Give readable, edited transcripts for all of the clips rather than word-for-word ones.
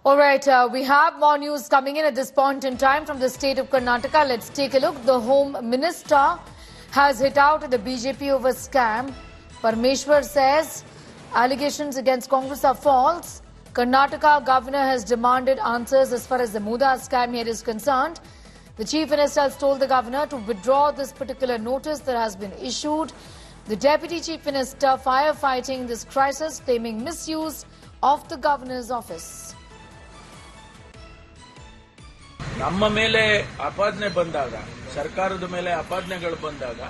All right, we have more news coming in at this point in time from the state of Karnataka. Let's take a look. The Home Minister has hit out at the BJP over scam. Parmeshwar says allegations against Congress are false. Karnataka governor has demanded answers as far as the Muda scam here is concerned. The Chief Minister has told the governor to withdraw this particular notice that has been issued. The Deputy Chief Minister firefighting this crisis, claiming misuse of the governor's office. ನಮ್ಮ ಮೇಲೆ ಆಪಾದನೆ ಬಂದಾಗ ಸರ್ಕಾರದ ಮೇಲೆ ಆಪಾದನೆಗಳು ಬಂದಾಗ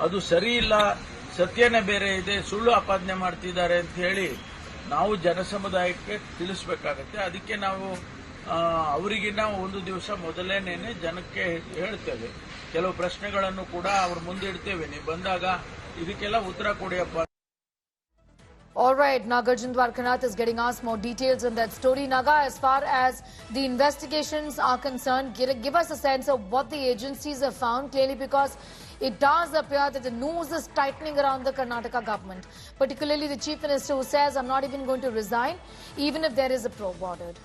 ಅದು ಸರಿ ಇಲ್ಲ, ಸತ್ಯನೇ ಬೇರೆ ಇದೆ, ಸುಳ್ಳು ಆಪಾದನೆ ಮಾಡ್ತಿದ್ದಾರೆ ಅಂತ ಹೇಳಿ ನಾವು ಜನಸಮುದಾಯಕ್ಕೆ ತಿಳಿಸಬೇಕಾಗುತ್ತೆ. ಅದಕ್ಕೆ ನಾವು ಅವರಿಗಿನ್ನ ಒಂದು ದಿವಸ ಮೊದಲೇನೇನೆ ಜನಕ್ಕೆ ಹೇಳ್ತೇವೆ. ಕೆಲವು ಪ್ರಶ್ನೆಗಳನ್ನು ಕೂಡ ಅವ್ರ ಮುಂದೆ ಇಡ್ತೇವೆ. ನೀವು ಬಂದಾಗ ಇದಕ್ಕೆಲ್ಲ ಉತ್ತರ ಕೊಡಿಯಪ್ಪ. All right, Nagarjun Dwarkanath is getting us more details on that story. Naga, as far as the investigations are concerned, give us a sense of what the agencies have found, clearly because it does appear that the noose is tightening around the Karnataka government, particularly the Chief Minister who says, I'm not even going to resign, even if there is a probe ordered.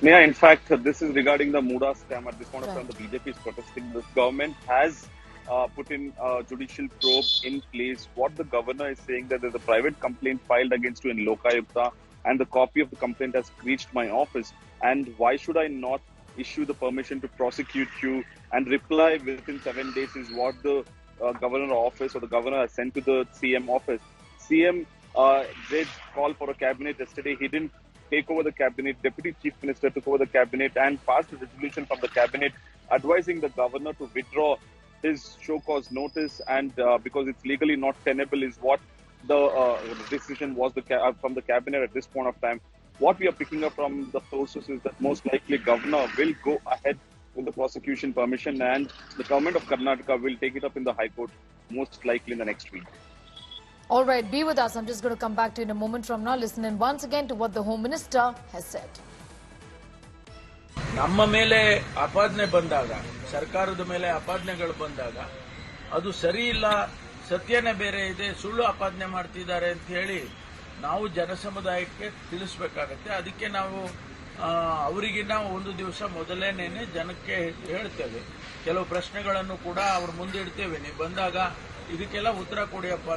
Sneha, in fact, this is regarding the Muda scam. At this point of time, the BJP is protesting. The government has put in a judicial probe in place. What the governor is saying that there's a private complaint filed against you in Lokayukta and the copy of the complaint has reached my office. And why should I not issue the permission to prosecute you and reply within 7 days is what the governor office or the governor has sent to the CM office. CM did call for a cabinet yesterday. He didn't take over the cabinet. Deputy Chief Minister took over the cabinet and passed a resolution from the cabinet advising the governor to withdraw his show cause notice, and because it's legally not tenable is what the decision was from the cabinet at this point of time. What we are picking up from the sources is that most likely governor will go ahead with the prosecution permission and the government of Karnataka will take it up in the High Court most likely in the next week. All right, be with us. I'm just going to come back to you in a moment from now. Listen in once again to what the Home Minister has said. ನಮ್ಮ ಮೇಲೆ ಆಪಾದನೆ ಬಂದಾಗ ಸರ್ಕಾರದ ಮೇಲೆ ಆಪಾದನೆಗಳು ಬಂದಾಗ ಅದು ಸರಿ ಇಲ್ಲ, ಸತ್ಯನೇ ಬೇರೆ ಇದೆ, ಸುಳ್ಳು ಆಪಾದನೆ ಮಾಡ್ತಿದ್ದಾರೆ ಅಂತ ಹೇಳಿ ನಾವು ಜನಸಮುದಾಯಕ್ಕೆ ತಿಳಿಸಬೇಕಾಗತ್ತೆ. ಅದಕ್ಕೆ ನಾವು ಅವರಿಗಿನ್ನ ಒಂದು ದಿವಸ ಮೊದಲೇನೇನೆ ಜನಕ್ಕೆ ಹೇಳ್ತೇವೆ. ಕೆಲವು ಪ್ರಶ್ನೆಗಳನ್ನು ಕೂಡ ಅವ್ರ ಮುಂದೆ ಇಡ್ತೇವೆ. ನೀವು ಬಂದಾಗ ಇದಕ್ಕೆಲ್ಲ ಉತ್ತರ ಕೊಡಿಯಪ್ಪ.